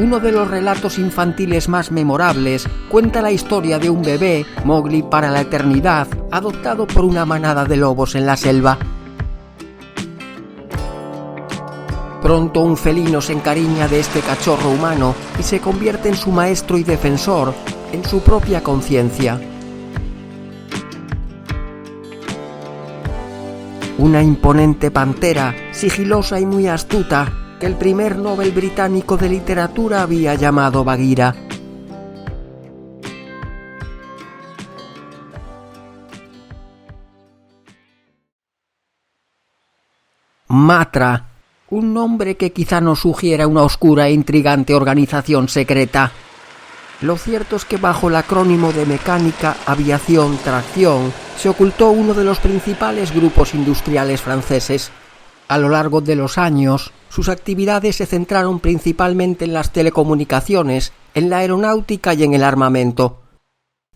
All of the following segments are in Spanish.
uno de los relatos infantiles más memorables, cuenta la historia de un bebé, Mowgli para la eternidad, adoptado por una manada de lobos en la selva. Pronto un felino se encariña de este cachorro humano y se convierte en su maestro y defensor, en su propia conciencia. Una imponente pantera, sigilosa y muy astuta, que el primer Nobel británico de literatura había llamado Bagheera. Matra, un nombre que quizá nos sugiera una oscura e intrigante organización secreta. Lo cierto es que bajo el acrónimo de Mecánica, Aviación, Tracción, se ocultó uno de los principales grupos industriales franceses. A lo largo de los años, sus actividades se centraron principalmente en las telecomunicaciones, en la aeronáutica y en el armamento.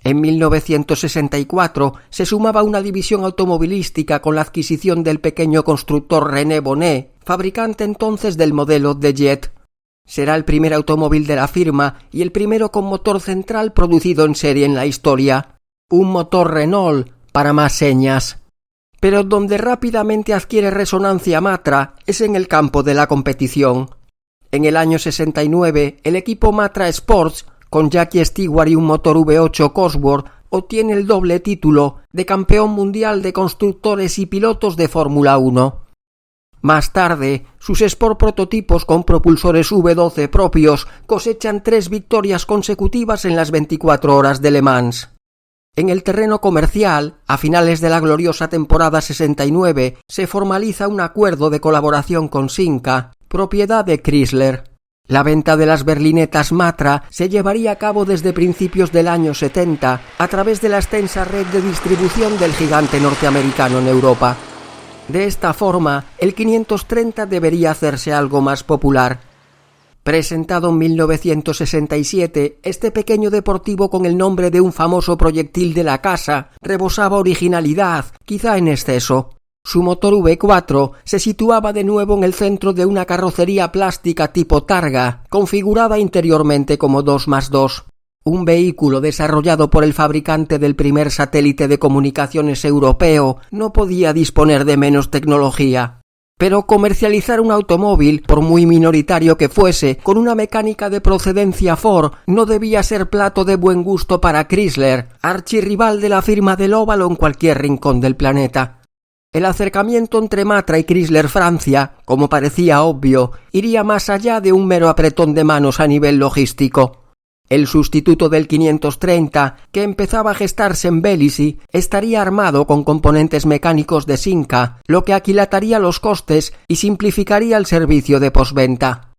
En 1964 se sumaba una división automovilística con la adquisición del pequeño constructor René Bonnet, fabricante entonces del modelo de Jet. Será el primer automóvil de la firma y el primero con motor central producido en serie en la historia. Un motor Renault, para más señas. Pero donde rápidamente adquiere resonancia Matra es en el campo de la competición. En el año 69, el equipo Matra Sports, con Jackie Stewart y un motor V8 Cosworth, obtiene el doble título de campeón mundial de constructores y pilotos de Fórmula 1. Más tarde, sus Sport prototipos con propulsores V12 propios cosechan 3 victorias consecutivas en las 24 horas de Le Mans. En el terreno comercial, a finales de la gloriosa temporada 69, se formaliza un acuerdo de colaboración con Simca, propiedad de Chrysler. La venta de las berlinetas Matra se llevaría a cabo desde principios del año 70 a través de la extensa red de distribución del gigante norteamericano en Europa. De esta forma, el 530 debería hacerse algo más popular. Presentado en 1967, este pequeño deportivo con el nombre de un famoso proyectil de la casa rebosaba originalidad, quizá en exceso. Su motor V4 se situaba de nuevo en el centro de una carrocería plástica tipo Targa, configurada interiormente como 2+2. Un vehículo desarrollado por el fabricante del primer satélite de comunicaciones europeo no podía disponer de menos tecnología. Pero comercializar un automóvil, por muy minoritario que fuese, con una mecánica de procedencia Ford, no debía ser plato de buen gusto para Chrysler, archirrival de la firma del óvalo en cualquier rincón del planeta. El acercamiento entre Matra y Chrysler Francia, como parecía obvio, iría más allá de un mero apretón de manos a nivel logístico. El sustituto del 530, que empezaba a gestarse en Vélizy, estaría armado con componentes mecánicos de Simca, lo que aquilataría los costes y simplificaría el servicio de postventa.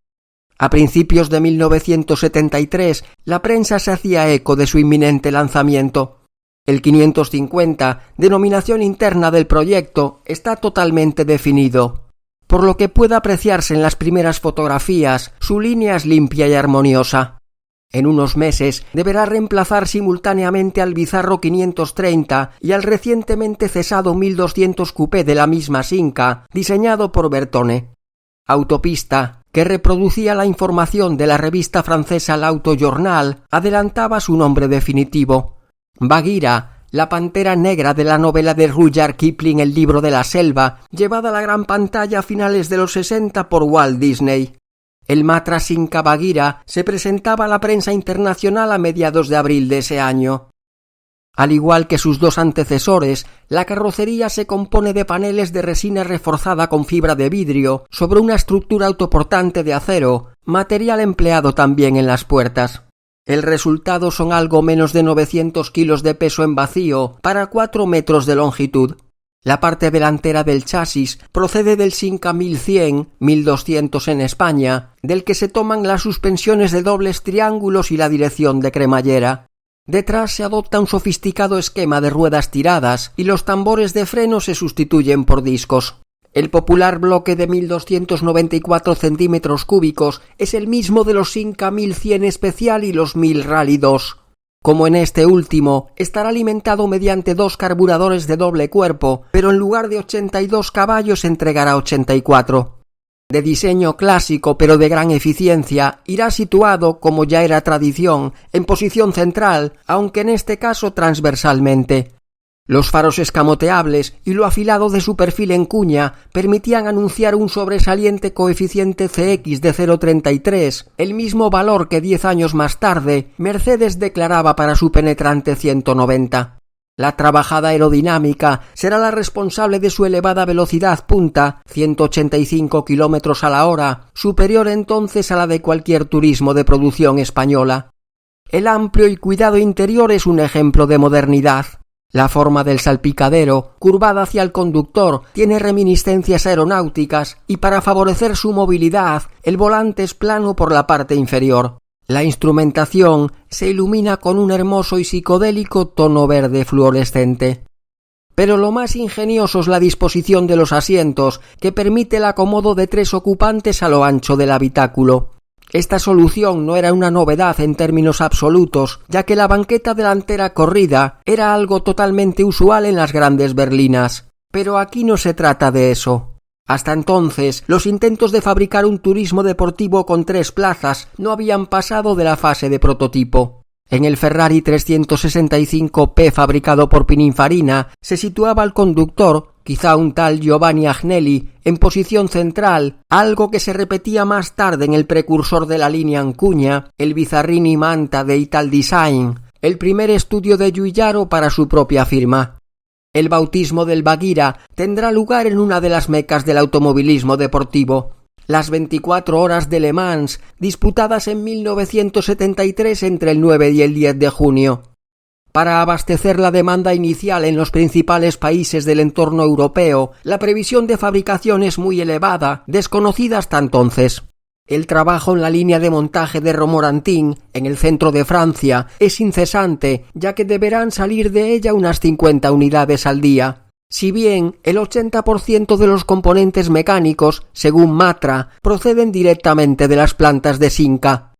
A principios de 1973, la prensa se hacía eco de su inminente lanzamiento. El 550, denominación interna del proyecto, está totalmente definido. Por lo que puede apreciarse en las primeras fotografías, su línea es limpia y armoniosa. En unos meses deberá reemplazar simultáneamente al bizarro 530 y al recientemente cesado 1200 Coupé de la misma Simca, diseñado por Bertone. Autopista, que reproducía la información de la revista francesa L'Auto Journal, adelantaba su nombre definitivo. Bagheera, la pantera negra de la novela de Rudyard Kipling El libro de la selva, llevada a la gran pantalla a finales de los 60 por Walt Disney. El Matra Simca Bagheera se presentaba a la prensa internacional a mediados de abril de ese año. Al igual que sus dos antecesores, la carrocería se compone de paneles de resina reforzada con fibra de vidrio sobre una estructura autoportante de acero, material empleado también en las puertas. El resultado son algo menos de 900 kilos de peso en vacío para 4 metros de longitud. La parte delantera del chasis procede del Simca 1100, 1200 en España, del que se toman las suspensiones de dobles triángulos y la dirección de cremallera. Detrás se adopta un sofisticado esquema de ruedas tiradas y los tambores de freno se sustituyen por discos. El popular bloque de 1294 centímetros cúbicos es el mismo de los Simca 1100 Especial y los 1000 Rally 2. Como en este último, estará alimentado mediante 2 carburadores de doble cuerpo, pero en lugar de 82 caballos entregará 84. De diseño clásico pero de gran eficiencia, irá situado, como ya era tradición, en posición central, aunque en este caso transversalmente. Los faros escamoteables y lo afilado de su perfil en cuña permitían anunciar un sobresaliente coeficiente CX de 0,33, el mismo valor que 10 años más tarde Mercedes declaraba para su penetrante 190. La trabajada aerodinámica será la responsable de su elevada velocidad punta, 185 km a la hora, superior entonces a la de cualquier turismo de producción española. El amplio y cuidado interior es un ejemplo de modernidad. La forma del salpicadero, curvada hacia el conductor, tiene reminiscencias aeronáuticas y para favorecer su movilidad, el volante es plano por la parte inferior. La instrumentación se ilumina con un hermoso y psicodélico tono verde fluorescente. Pero lo más ingenioso es la disposición de los asientos, que permite el acomodo de 3 ocupantes a lo ancho del habitáculo. Esta solución no era una novedad en términos absolutos, ya que la banqueta delantera corrida era algo totalmente usual en las grandes berlinas. Pero aquí no se trata de eso. Hasta entonces, los intentos de fabricar un turismo deportivo con 3 plazas no habían pasado de la fase de prototipo. En el Ferrari 365P fabricado por Pininfarina se situaba el conductor, quizá un tal Giovanni Agnelli, en posición central, algo que se repetía más tarde en el precursor de la línea Ancuña, el Bizzarrini Manta de Italdesign, el primer estudio de Giugiaro para su propia firma. El bautismo del Baguira tendrá lugar en una de las mecas del automovilismo deportivo, las 24 horas de Le Mans, disputadas en 1973 entre el 9 y el 10 de junio. Para abastecer la demanda inicial en los principales países del entorno europeo, la previsión de fabricación es muy elevada, desconocida hasta entonces. El trabajo en la línea de montaje de Romorantin, en el centro de Francia, es incesante, ya que deberán salir de ella unas 50 unidades al día. Si bien el 80% de los componentes mecánicos, según Matra, proceden directamente de las plantas de Simca.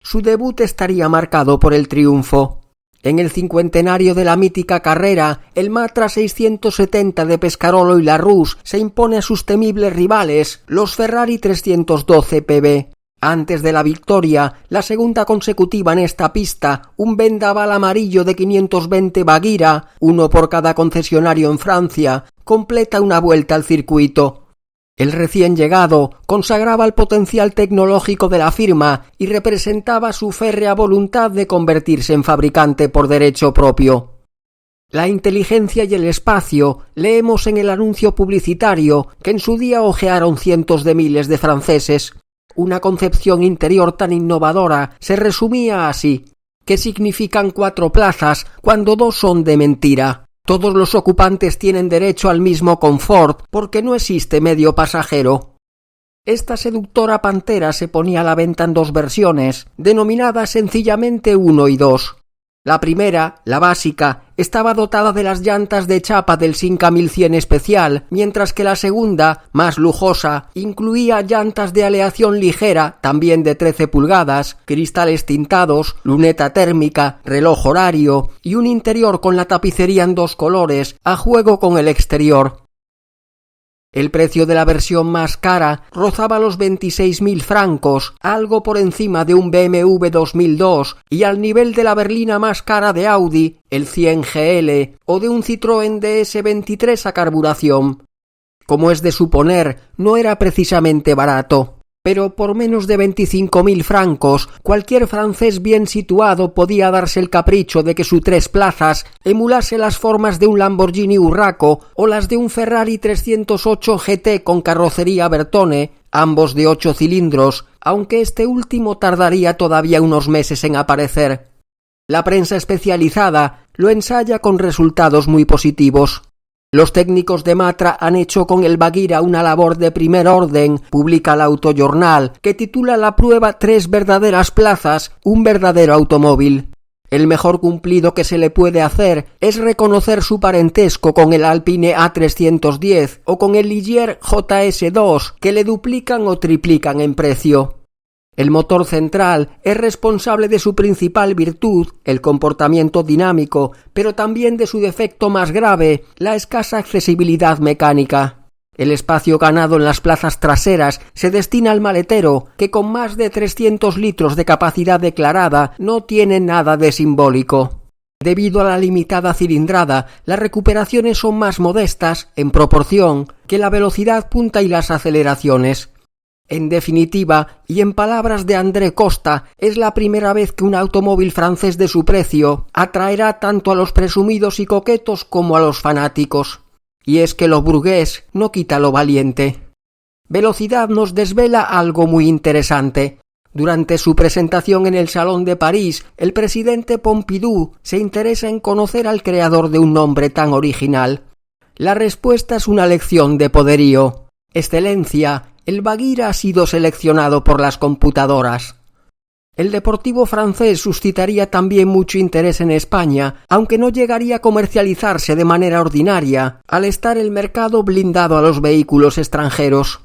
Su debut estaría marcado por el triunfo. En el cincuentenario de la mítica carrera, el Matra 670 de Pescarolo y Larousse se impone a sus temibles rivales, los Ferrari 312 PB. Antes de la victoria, la segunda consecutiva en esta pista, un vendaval amarillo de 520 Baguira, uno por cada concesionario en Francia, completa una vuelta al circuito. El recién llegado consagraba el potencial tecnológico de la firma y representaba su férrea voluntad de convertirse en fabricante por derecho propio. La inteligencia y el espacio leemos en el anuncio publicitario que en su día hojearon cientos de miles de franceses. Una concepción interior tan innovadora se resumía así: ¿qué significan 4 plazas cuando 2 son de mentira? Todos los ocupantes tienen derecho al mismo confort porque no existe medio pasajero. Esta seductora Pantera se ponía a la venta en 2 versiones, denominadas sencillamente 1 y 2. La primera, la básica, estaba dotada de las llantas de chapa del Simca 1100 especial, mientras que la segunda, más lujosa, incluía llantas de aleación ligera, también de 13 pulgadas, cristales tintados, luneta térmica, reloj horario y un interior con la tapicería en 2 colores, a juego con el exterior. El precio de la versión más cara rozaba los 26.000 francos, algo por encima de un BMW 2002 y al nivel de la berlina más cara de Audi, el 100 GL, o de un Citroën DS23 a carburación. Como es de suponer, no era precisamente barato. Pero por menos de 25.000 francos, cualquier francés bien situado podía darse el capricho de que su 3 plazas emulase las formas de un Lamborghini Urraco o las de un Ferrari 308 GT con carrocería Bertone, ambos de 8 cilindros, aunque este último tardaría todavía unos meses en aparecer. La prensa especializada lo ensaya con resultados muy positivos. Los técnicos de Matra han hecho con el Baguira una labor de primer orden, publica el Autojournal, que titula la prueba 3 verdaderas plazas, un verdadero automóvil. El mejor cumplido que se le puede hacer es reconocer su parentesco con el Alpine A310 o con el Ligier JS2, que le duplican o triplican en precio. El motor central es responsable de su principal virtud, el comportamiento dinámico, pero también de su defecto más grave, la escasa accesibilidad mecánica. El espacio ganado en las plazas traseras se destina al maletero, que con más de 300 litros de capacidad declarada no tiene nada de simbólico. Debido a la limitada cilindrada, las recuperaciones son más modestas, en proporción, que la velocidad punta y las aceleraciones. En definitiva, y en palabras de André Costa, es la primera vez que un automóvil francés de su precio atraerá tanto a los presumidos y coquetos como a los fanáticos. Y es que lo burgués no quita lo valiente. Velocidad nos desvela algo muy interesante. Durante su presentación en el Salón de París, el presidente Pompidou se interesa en conocer al creador de un nombre tan original. La respuesta es una lección de poderío. Excelencia, el Baguira ha sido seleccionado por las computadoras. El deportivo francés suscitaría también mucho interés en España, aunque no llegaría a comercializarse de manera ordinaria, al estar el mercado blindado a los vehículos extranjeros.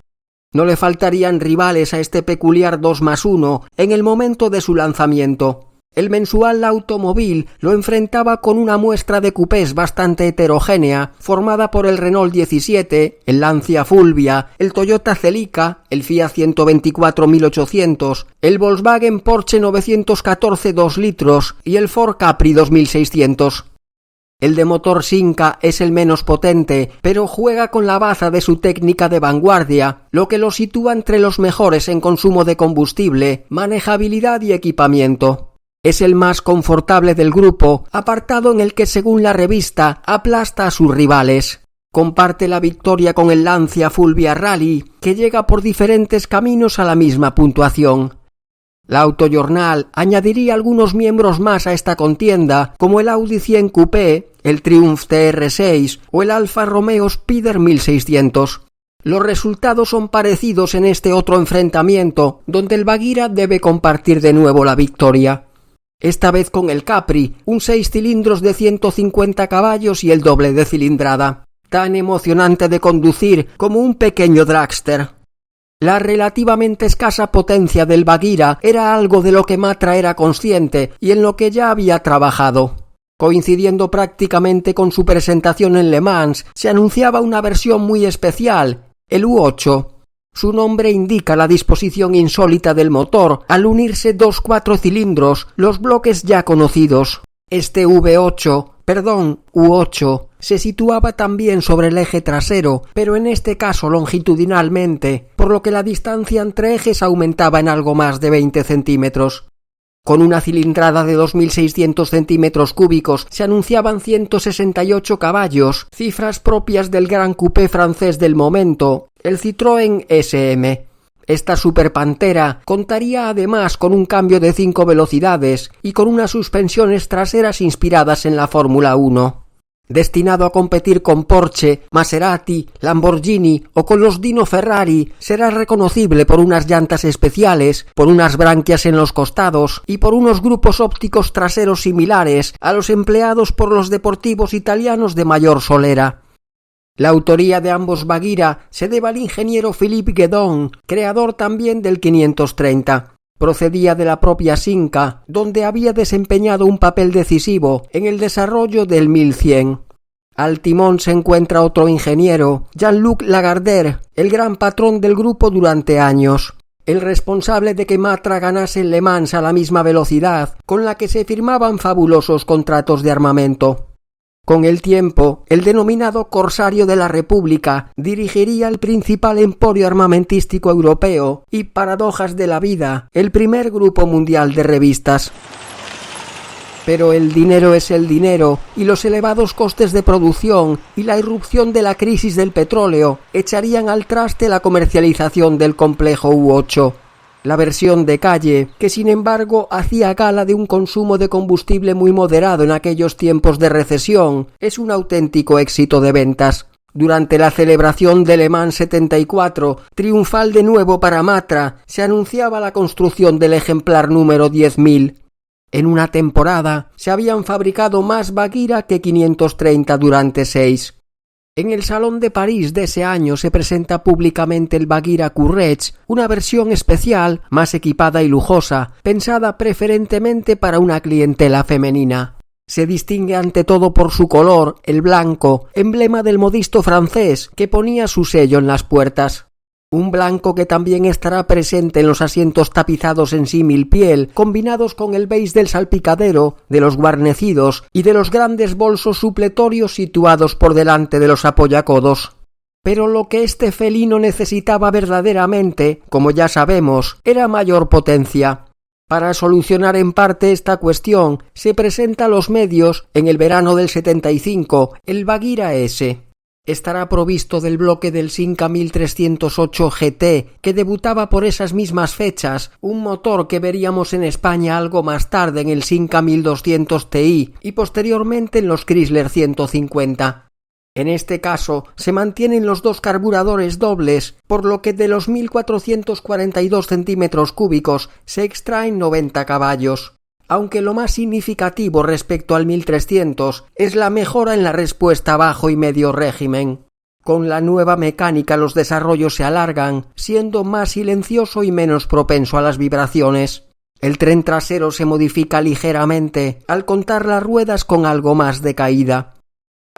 No le faltarían rivales a este peculiar 2+1 en el momento de su lanzamiento. El mensual Automobile lo enfrentaba con una muestra de cupés bastante heterogénea, formada por el Renault 17, el Lancia Fulvia, el Toyota Celica, el Fiat 124 1800, el Volkswagen Porsche 914 2 litros y el Ford Capri 2600. El de motor Simca es el menos potente, pero juega con la baza de su técnica de vanguardia, lo que lo sitúa entre los mejores en consumo de combustible, manejabilidad y equipamiento. Es el más confortable del grupo, apartado en el que, según la revista, aplasta a sus rivales. Comparte la victoria con el Lancia Fulvia Rally, que llega por diferentes caminos a la misma puntuación. La Autojournal añadiría algunos miembros más a esta contienda, como el Audi 100 Coupé, el Triumph TR6 o el Alfa Romeo Spider 1600. Los resultados son parecidos en este otro enfrentamiento, donde el Baguira debe compartir de nuevo la victoria. Esta vez con el Capri, un 6 cilindros de 150 caballos y el doble de cilindrada, tan emocionante de conducir como un pequeño dragster. La relativamente escasa potencia del Baguira era algo de lo que Matra era consciente y en lo que ya había trabajado. Coincidiendo prácticamente con su presentación en Le Mans, se anunciaba una versión muy especial, el U8. Su nombre indica la disposición insólita del motor al unirse dos 4 cilindros, los bloques ya conocidos. Este U8, se situaba también sobre el eje trasero, pero en este caso longitudinalmente, por lo que la distancia entre ejes aumentaba en algo más de 20 centímetros. Con una cilindrada de 2.600 centímetros cúbicos se anunciaban 168 caballos, cifras propias del gran coupé francés del momento, el Citroën SM. Esta superpantera contaría además con un cambio de 5 velocidades y con unas suspensiones traseras inspiradas en la Fórmula 1. Destinado a competir con Porsche, Maserati, Lamborghini o con los Dino Ferrari, será reconocible por unas llantas especiales, por unas branquias en los costados y por unos grupos ópticos traseros similares a los empleados por los deportivos italianos de mayor solera. La autoría de ambos Baguira se debe al ingeniero Philippe Guedon, creador también del 530. Procedía de la propia Simca, donde había desempeñado un papel decisivo en el desarrollo del 1100. Al timón se encuentra otro ingeniero, Jean-Luc Lagardère, el gran patrón del grupo durante años, el responsable de que Matra ganase en Le Mans a la misma velocidad con la que se firmaban fabulosos contratos de armamento. Con el tiempo, el denominado Corsario de la República dirigiría el principal emporio armamentístico europeo y, paradojas de la vida, el primer grupo mundial de revistas. Pero el dinero es el dinero, y los elevados costes de producción y la irrupción de la crisis del petróleo echarían al traste la comercialización del complejo U8. La versión de calle, que sin embargo hacía gala de un consumo de combustible muy moderado en aquellos tiempos de recesión, es un auténtico éxito de ventas. Durante la celebración de Le Mans 74, triunfal de nuevo para Matra, se anunciaba la construcción del ejemplar número 10.000. En una temporada se habían fabricado más Baguira que 530 durante 6. En el Salón de París de ese año se presenta públicamente el Baguira Courage, una versión especial, más equipada y lujosa, pensada preferentemente para una clientela femenina. Se distingue ante todo por su color, el blanco, emblema del modisto francés que ponía su sello en las puertas. Un blanco que también estará presente en los asientos tapizados en símil piel, combinados con el beige del salpicadero, de los guarnecidos y de los grandes bolsos supletorios situados por delante de los apoyacodos. Pero lo que este felino necesitaba verdaderamente, como ya sabemos, era mayor potencia. Para solucionar en parte esta cuestión, se presenta a los medios, en el verano del 75, el Bagheera S. Estará provisto del bloque del Simca 1308 GT, que debutaba por esas mismas fechas, un motor que veríamos en España algo más tarde en el Simca 1200 Ti y posteriormente en los Chrysler 150. En este caso, se mantienen los dos carburadores dobles, por lo que de los 1.442 centímetros cúbicos se extraen 90 caballos. Aunque lo más significativo respecto al 1300 es la mejora en la respuesta a bajo y medio régimen. Con la nueva mecánica los desarrollos se alargan, siendo más silencioso y menos propenso a las vibraciones. El tren trasero se modifica ligeramente al contar las ruedas con algo más de caída.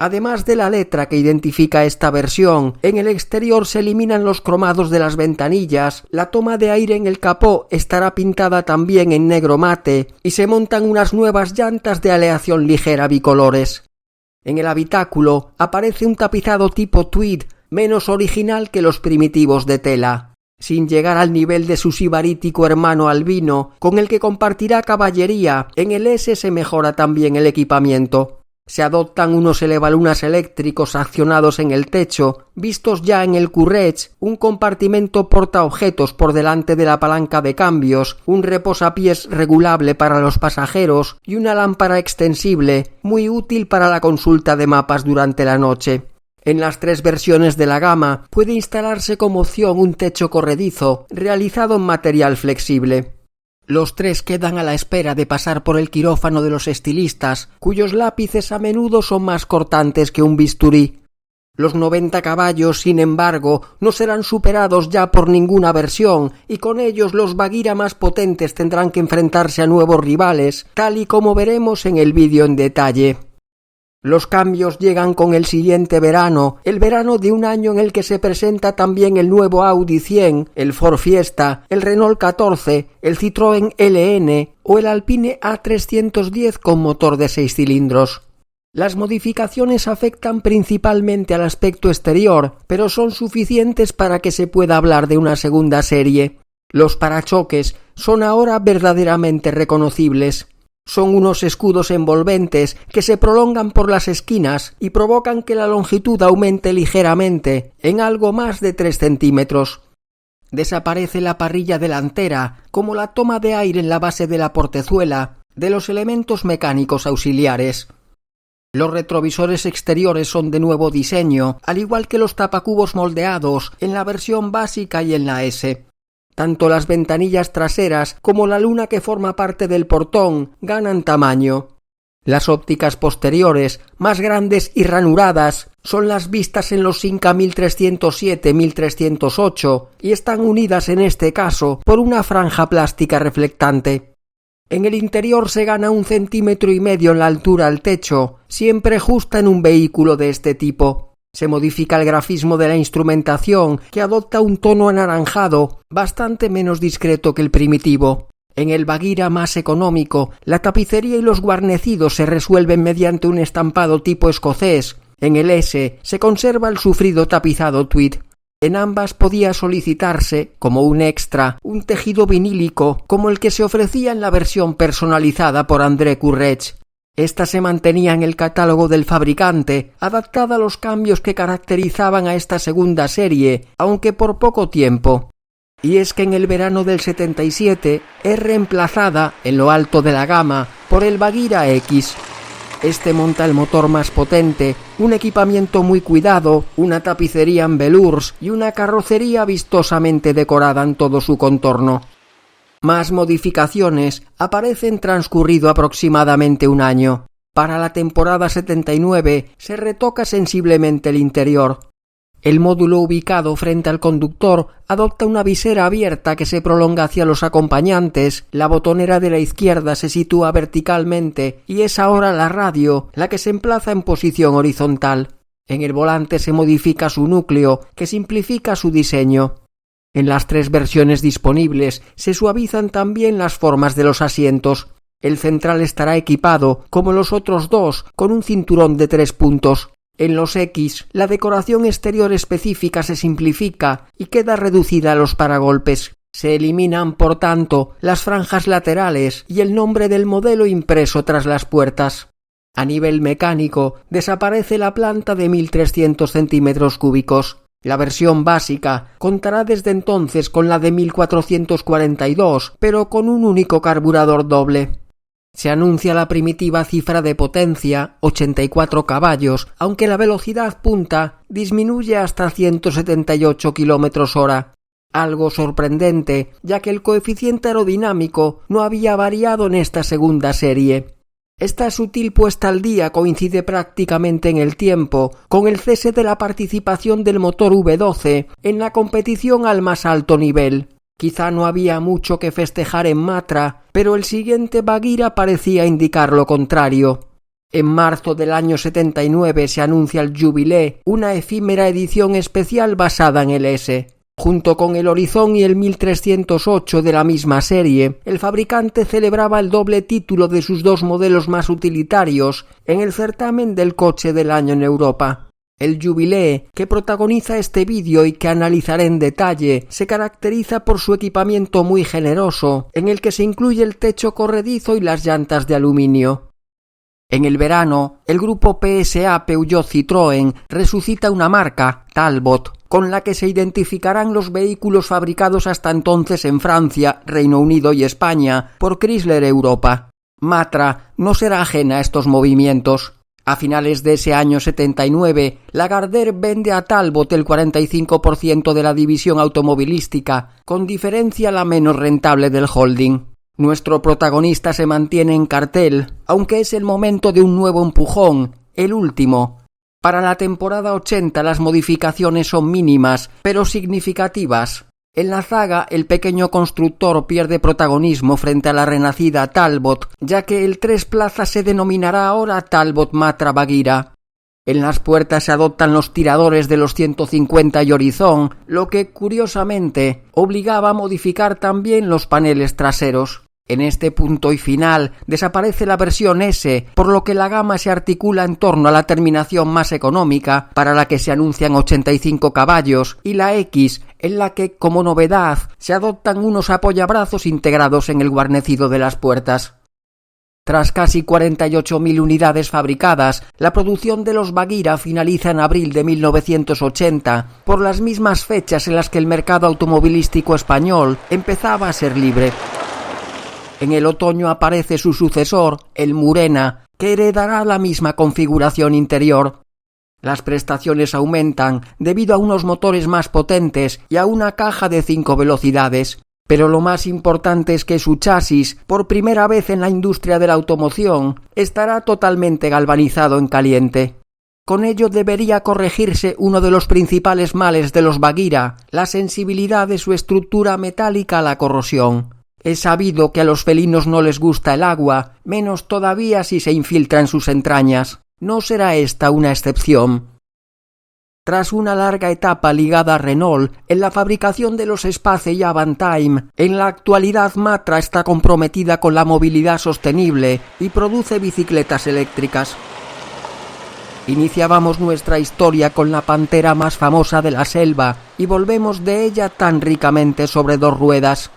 Además de la letra que identifica esta versión, en el exterior se eliminan los cromados de las ventanillas, la toma de aire en el capó estará pintada también en negro mate y se montan unas nuevas llantas de aleación ligera bicolores. En el habitáculo aparece un tapizado tipo tweed, menos original que los primitivos de tela. Sin llegar al nivel de su sibarítico hermano albino, con el que compartirá caballería, en el S se mejora también el equipamiento. Se adoptan unos elevalunas eléctricos accionados en el techo, vistos ya en el Courage, un compartimento portaobjetos por delante de la palanca de cambios, un reposapiés regulable para los pasajeros y una lámpara extensible, muy útil para la consulta de mapas durante la noche. En las tres versiones de la gama puede instalarse como opción un techo corredizo, realizado en material flexible. Los tres quedan a la espera de pasar por el quirófano de los estilistas, cuyos lápices a menudo son más cortantes que un bisturí. Los 90 caballos, sin embargo, no serán superados ya por ninguna versión, y con ellos los Bagheera más potentes tendrán que enfrentarse a nuevos rivales, tal y como veremos en el vídeo en detalle. Los cambios llegan con el siguiente verano, el verano de un año en el que se presenta también el nuevo Audi 100, el Ford Fiesta, el Renault 14, el Citroën LN o el Alpine A310 con motor de 6 cilindros. Las modificaciones afectan principalmente al aspecto exterior, pero son suficientes para que se pueda hablar de una segunda serie. Los parachoques son ahora verdaderamente reconocibles. Son unos escudos envolventes que se prolongan por las esquinas y provocan que la longitud aumente ligeramente, en algo más de 3 centímetros. Desaparece la parrilla delantera, como la toma de aire en la base de la portezuela, de los elementos mecánicos auxiliares. Los retrovisores exteriores son de nuevo diseño, al igual que los tapacubos moldeados en la versión básica y en la S. Tanto las ventanillas traseras como la luna que forma parte del portón ganan tamaño. Las ópticas posteriores, más grandes y ranuradas, son las vistas en los Simca 1307-1308 y están unidas en este caso por una franja plástica reflectante. En el interior se gana 1,5 centímetros en la altura al techo, siempre justa en un vehículo de este tipo. Se modifica el grafismo de la instrumentación, que adopta un tono anaranjado, bastante menos discreto que el primitivo. En el Bagheera más económico, la tapicería y los guarnecidos se resuelven mediante un estampado tipo escocés. En el S se conserva el sufrido tapizado tweed. En ambas podía solicitarse, como un extra, un tejido vinílico, como el que se ofrecía en la versión personalizada por André Courage. Esta se mantenía en el catálogo del fabricante, adaptada a los cambios que caracterizaban a esta segunda serie, aunque por poco tiempo. Y es que en el verano del 77 es reemplazada, en lo alto de la gama, por el Bagheera X. Este monta el motor más potente, un equipamiento muy cuidado, una tapicería en velours y una carrocería vistosamente decorada en todo su contorno. Más modificaciones aparecen transcurrido aproximadamente un año. Para la temporada 79 se retoca sensiblemente el interior. El módulo ubicado frente al conductor adopta una visera abierta que se prolonga hacia los acompañantes, la botonera de la izquierda se sitúa verticalmente y es ahora la radio la que se emplaza en posición horizontal. En el volante se modifica su núcleo, que simplifica su diseño. En las 3 versiones disponibles se suavizan también las formas de los asientos. El central estará equipado, como los otros 2, con un cinturón de 3 puntos. En los X, la decoración exterior específica se simplifica y queda reducida a los paragolpes. Se eliminan, por tanto, las franjas laterales y el nombre del modelo impreso tras las puertas. A nivel mecánico, desaparece la planta de 1.300 centímetros cúbicos. La versión básica contará desde entonces con la de 1.442, pero con un único carburador doble. Se anuncia la primitiva cifra de potencia, 84 caballos, aunque la velocidad punta disminuye hasta 178 km/h. Algo sorprendente, ya que el coeficiente aerodinámico no había variado en esta segunda serie. Esta sutil puesta al día coincide prácticamente en el tiempo con el cese de la participación del motor V12 en la competición al más alto nivel. Quizá no había mucho que festejar en Matra, pero el siguiente Bagheera parecía indicar lo contrario. En marzo del año 79 se anuncia el Jubilee, una efímera edición especial basada en el S. Junto con el Horizon y el 1308 de la misma serie, el fabricante celebraba el doble título de sus 2 modelos más utilitarios en el certamen del coche del año en Europa. El Jubilee, que protagoniza este vídeo y que analizaré en detalle, se caracteriza por su equipamiento muy generoso, en el que se incluye el techo corredizo y las llantas de aluminio. En el verano, el grupo PSA Peugeot Citroën resucita una marca, Talbot, con la que se identificarán los vehículos fabricados hasta entonces en Francia, Reino Unido y España por Chrysler Europa. Matra no será ajena a estos movimientos. A finales de ese año 79, Lagardère vende a Talbot el 45% de la división automovilística, con diferencia la menos rentable del holding. Nuestro protagonista se mantiene en cartel, aunque es el momento de un nuevo empujón, el último. Para la temporada 80 las modificaciones son mínimas, pero significativas. En la zaga, el pequeño constructor pierde protagonismo frente a la renacida Talbot, ya que el 3 plazas se denominará ahora Talbot Matra Bagheera. En las puertas se adoptan los tiradores de los 150 y Horizon, lo que, curiosamente, obligaba a modificar también los paneles traseros. En este punto y final desaparece la versión S, por lo que la gama se articula en torno a la terminación más económica, para la que se anuncian 85 caballos, y la X, en la que, como novedad, se adoptan unos apoyabrazos integrados en el guarnecido de las puertas. Tras casi 48.000 unidades fabricadas, la producción de los Bagheera finaliza en abril de 1980, por las mismas fechas en las que el mercado automovilístico español empezaba a ser libre. En el otoño aparece su sucesor, el Murena, que heredará la misma configuración interior. Las prestaciones aumentan debido a unos motores más potentes y a una caja de 5 velocidades. Pero lo más importante es que su chasis, por primera vez en la industria de la automoción, estará totalmente galvanizado en caliente. Con ello debería corregirse uno de los principales males de los Bagheera, la sensibilidad de su estructura metálica a la corrosión. Es sabido que a los felinos no les gusta el agua, menos todavía si se infiltra en sus entrañas. No será esta una excepción. Tras una larga etapa ligada a Renault en la fabricación de los Space y Avantime, en la actualidad Matra está comprometida con la movilidad sostenible y produce bicicletas eléctricas. Iniciábamos nuestra historia con la pantera más famosa de la selva y volvemos de ella tan ricamente sobre 2 ruedas.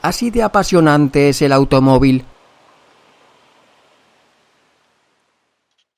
Así de apasionante es el automóvil.